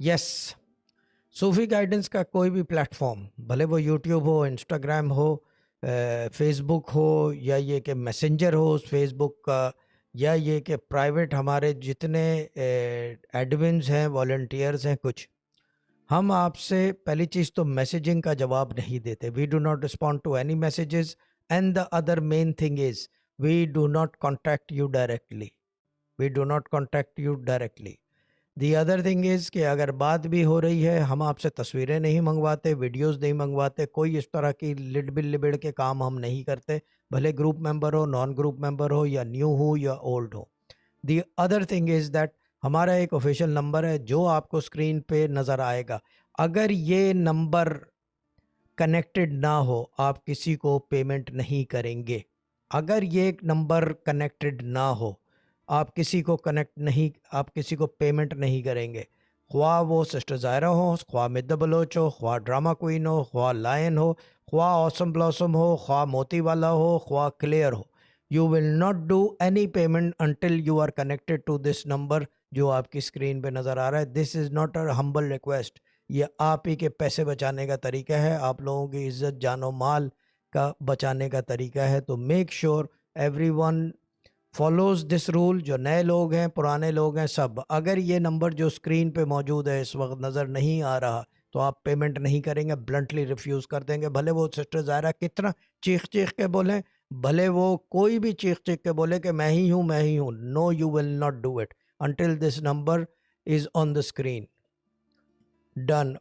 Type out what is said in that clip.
Yes, सूफ़ी guidance का कोई भी प्लेटफॉर्म, भले वो यूट्यूब हो, इंस्टाग्राम हो, फेसबुक हो, या ये कि मैसेंजर हो उस फेसबुक का, या ये कि प्राइवेट हमारे जितने एडमिन्स हैं, वॉलंटियर्स हैं कुछ, हम आपसे पहली चीज़ तो मैसेजिंग का जवाब नहीं देते. We do not respond to any messages, and the other main thing is we do not contact you directly. We do not contact you directly. The other thing is कि अगर बात भी हो रही है, हम आपसे तस्वीरें नहीं मंगवाते, वीडियोस नहीं मंगवाते, कोई इस तरह की लिड़बिड़ लिबिड़ के काम हम नहीं करते, भले ग्रुप मेंबर हो, नॉन ग्रुप मेंबर हो, या न्यू हो या ओल्ड हो. दी अदर थिंग इज़ दैट हमारा एक ऑफिशियल नंबर है जो आपको स्क्रीन पे नज़र आएगा. अगर ये नंबर कनेक्टेड ना हो, आप किसी को पेमेंट नहीं करेंगे. अगर ये एक नंबर कनेक्टेड ना हो, आप किसी को पेमेंट नहीं करेंगे. ख्वाह वो सिस्टर ज़ायरा हो, ख्वाह मिद्दा बलोच हो, ख्वाह ड्रामा क्वीन हो, ख्वाह लायन हो, ख्वाह ऑसम ब्लॉसम हो, ख्वाह मोती वाला हो, ख्वाह क्लियर हो. You will not do any payment until you are connected to this number जो आपकी स्क्रीन पे नज़र आ रहा है. This is not a humble request. ये आप ही के पैसे बचाने का तरीका है, आप लोगों की इज्जत जान और माल का बचाने का तरीका है. तो make sure everyone follows this rule. जो नए लोग हैं, पुराने लोग हैं, सब, अगर ये नंबर जो स्क्रीन पे मौजूद है इस वक्त नज़र नहीं आ रहा, तो आप पेमेंट नहीं करेंगे, ब्लंटली रिफ्यूज़ कर देंगे. भले वो सिस्टर ज़ायरा कितना चीख चीख के बोलें, भले वो कोई भी चीख चीख के बोले कि मैं ही हूँ, मैं ही हूँ. No, you will not do it until this number is on the screen. Done.